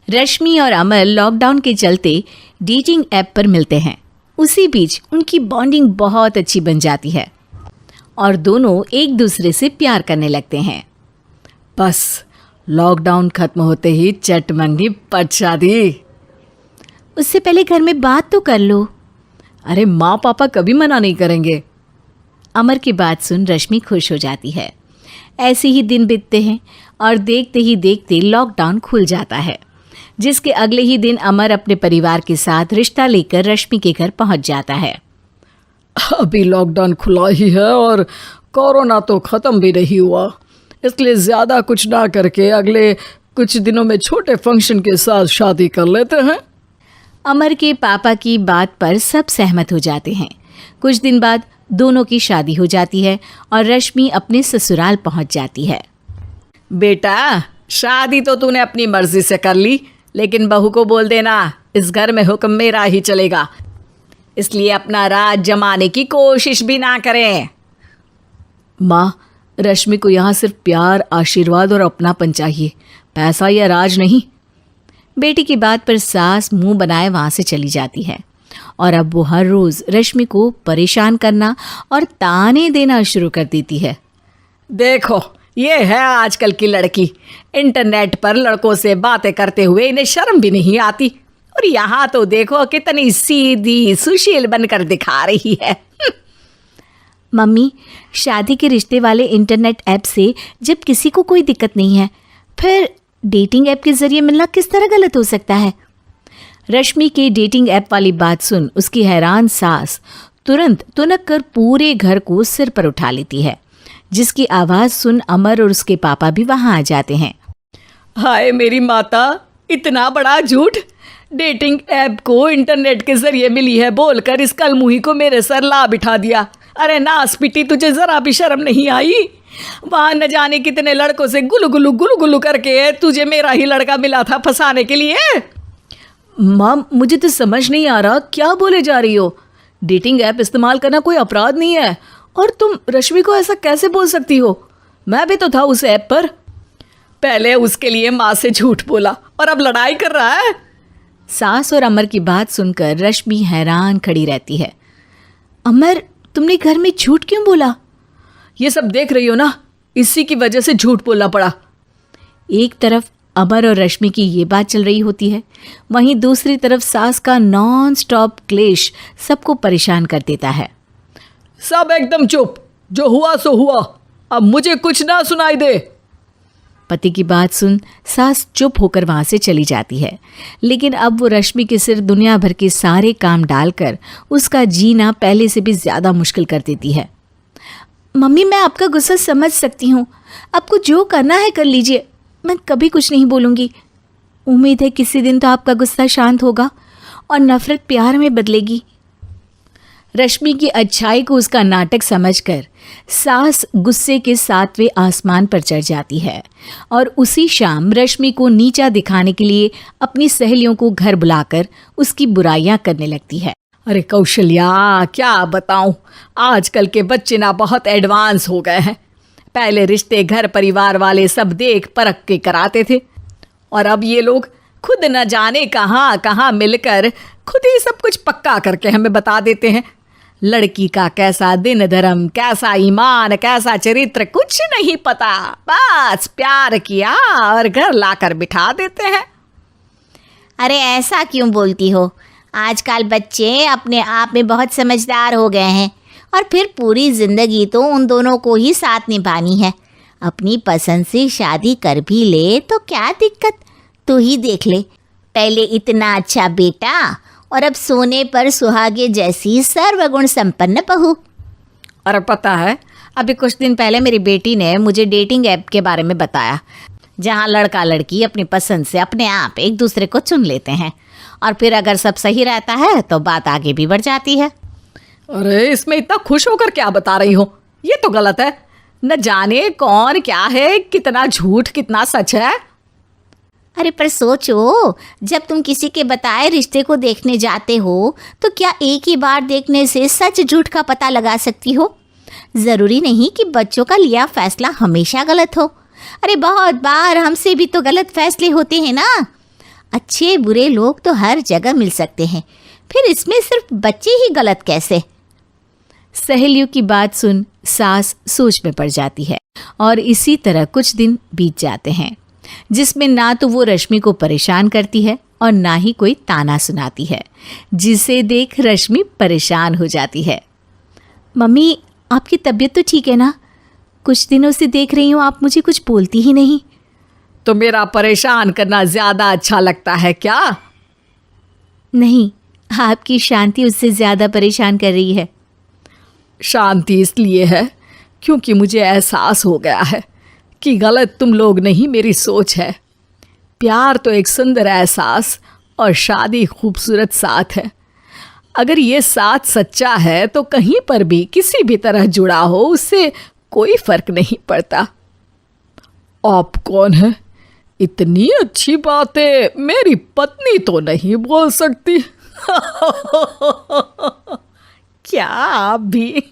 रश्मि और अमर लॉकडाउन के चलते डेटिंग ऐप पर मिलते हैं। उसी बीच उनकी बॉन्डिंग बहुत अच्छी बन जाती है और दोनों एक दूसरे से प्यार करने लगते हैं। बस लॉकडाउन खत्म होते ही चट मंगनी पट शादी। उससे पहले घर में बात तो कर लो। अरे माँ पापा कभी मना नहीं करेंगे। अमर की बात सुन रश्मि खुश हो जाती है। ऐसे ही दिन बीतते हैं और देखते ही देखते लॉकडाउन खुल जाता है, जिसके अगले ही दिन अमर अपने परिवार के साथ रिश्ता लेकर रश्मि के घर पहुंच जाता है। अभी लॉकडाउन खुला ही है और कोरोना तो ख़त्म भी नहीं हुआ, इसलिए ज़्यादा कुछ ना करके अगले कुछ दिनों में छोटे फंक्शन के साथ शादी कर लेते हैं। अमर के पापा की बात पर सब सहमत हो जाते हैं। कुछ दिन बाद दोनों की शादी हो जाती है और रश्मि अपने ससुराल पहुंच जाती है। बेटा, शादी तो तूने अपनी मर्जी से कर ली, लेकिन बहू को बोल देना इस घर में हुक्म मेरा ही चलेगा, इसलिए अपना राज जमाने की कोशिश भी ना करें। माँ, रश्मि को यहाँ सिर्फ प्यार, आशीर्वाद और अपनापन चाहिए, पैसा या राज नहीं। बेटी की बात पर सास मुंह बनाए वहाँ से चली जाती है और अब वो हर रोज़ रश्मि को परेशान करना और ताने देना शुरू कर देती है। देखो, ये है आजकल की लड़की, इंटरनेट पर लड़कों से बातें करते हुए इन्हें शर्म भी नहीं आती, और यहाँ तो देखो कितनी सीधी सुशील बनकर दिखा रही है। मम्मी, शादी के रिश्ते वाले इंटरनेट ऐप से जब किसी को कोई दिक्कत नहीं है, फिर डेटिंग ऐप के जरिए मिलना किस तरह गलत हो सकता है? रश्मि के डेटिंग ऐप वाली बात सुन उसकी हैरान सास तुरंत तुनक कर पूरे घर को सिर पर उठा लेती है, जिसकी आवाज़ सुन अमर और उसके पापा भी वहाँ आ जाते हैं। हाय मेरी माता, इतना बड़ा झूठ! डेटिंग ऐप को इंटरनेट के जरिए मिली है बोलकर इस कलमुही को मेरे सर ला बिठा दिया। अरे नास पिटी, तुझे जरा भी शर्म नहीं आई? वहाँ न जाने कितने लड़कों से गुलू गुलू करके तुझे मेरा ही लड़का मिला था फंसाने के लिए। माँ, मुझे तो समझ नहीं आ रहा क्या बोले जा रही हो। डेटिंग ऐप इस्तेमाल करना कोई अपराध नहीं है, और तुम रश्मि को ऐसा कैसे बोल सकती हो? मैं भी तो था उस ऐप पर। पहले उसके लिए माँ से झूठ बोला और अब लड़ाई कर रहा है। सास और अमर की बात सुनकर रश्मि हैरान खड़ी रहती है। अमर, तुमने घर में झूठ क्यों बोला? ये सब देख रही हो ना, इसी की वजह से झूठ बोलना पड़ा। एक तरफ अमर और रश्मि की ये बात चल रही होती है, वहीं दूसरी तरफ सास का नॉन स्टॉप क्लेश सबको परेशान कर देता है। सब एकदम चुप, जो हुआ सो हुआ, अब मुझे कुछ ना सुनाई दे। पति की बात सुन सास चुप होकर वहाँ से चली जाती है, लेकिन अब वो रश्मि के सिर दुनिया भर के सारे काम डालकर उसका जीना पहले से भी ज़्यादा मुश्किल कर देती है। मम्मी, मैं आपका गुस्सा समझ सकती हूँ, आपको जो करना है कर लीजिए, मैं कभी कुछ नहीं बोलूँगी। उम्मीद है किसी दिन तो आपका गुस्सा शांत होगा और नफ़रत प्यार में बदलेगी। रश्मि की अच्छाई को उसका नाटक समझकर सास गुस्से के 7वें आसमान पर चढ़ जाती है और उसी शाम रश्मि को नीचा दिखाने के लिए अपनी सहेलियों को घर बुलाकर उसकी बुराइयां करने लगती है। अरे कौशल्या, क्या बताऊं, आजकल के बच्चे ना बहुत एडवांस हो गए हैं। पहले रिश्ते घर परिवार वाले सब देख परख के कराते थे, और अब ये लोग खुद न जाने कहाँ कहाँ मिलकर खुद ही सब कुछ पक्का करके हमें बता देते हैं। लड़की का कैसा दिन धर्म, कैसा ईमान, कैसा चरित्र कुछ नहीं पता, बस प्यार किया और घर लाकर बिठा देते हैं। अरे ऐसा क्यों बोलती हो? आजकल बच्चे अपने आप में बहुत समझदार हो गए हैं, और फिर पूरी ज़िंदगी तो उन दोनों को ही साथ निभानी है। अपनी पसंद से शादी कर भी ले तो क्या दिक्कत, तू ही देख ले, पहले इतना अच्छा बेटा और अब सोने पर सुहागे जैसी सर्वगुण संपन्न बहू। और पता है, अभी कुछ दिन पहले मेरी बेटी ने मुझे डेटिंग ऐप के बारे में बताया, जहाँ लड़का लड़की अपनी पसंद से अपने आप एक दूसरे को चुन लेते हैं, और फिर अगर सब सही रहता है तो बात आगे भी बढ़ जाती है। अरे इसमें इतना खुश होकर क्या बता रही हो? ये तो गलत है। न जाने कौन क्या है, कितना झूठ कितना सच है। अरे पर सोचो, जब तुम किसी के बताए रिश्ते को देखने जाते हो तो क्या एक ही बार देखने से सच झूठ का पता लगा सकती हो? ज़रूरी नहीं कि बच्चों का लिया फैसला हमेशा गलत हो। अरे बहुत बार हमसे भी तो गलत फैसले होते हैं ना। अच्छे बुरे लोग तो हर जगह मिल सकते हैं, फिर इसमें सिर्फ बच्चे ही गलत कैसे? सहेलियों की बात सुन सास सोच में पड़ जाती है और इसी तरह कुछ दिन बीत जाते हैं, जिसमें ना तो वो रश्मि को परेशान करती है और ना ही कोई ताना सुनाती है, जिसे देख रश्मि परेशान हो जाती है। मम्मी, आपकी तबीयत तो ठीक है ना? कुछ दिनों से देख रही हूँ आप मुझे कुछ बोलती ही नहीं। तो मेरा परेशान करना ज्यादा अच्छा लगता है क्या? नहीं, आपकी शांति उससे ज्यादा परेशान कर रही है। शांति इसलिए है क्योंकि मुझे एहसास हो गया है कि गलत तुम लोग नहीं, मेरी सोच है। प्यार तो एक सुंदर एहसास और शादी खूबसूरत साथ है। अगर ये साथ सच्चा है तो कहीं पर भी किसी भी तरह जुड़ा हो उससे कोई फर्क नहीं पड़ता। आप कौन है? इतनी अच्छी बातें मेरी पत्नी तो नहीं बोल सकती। क्या आप भी?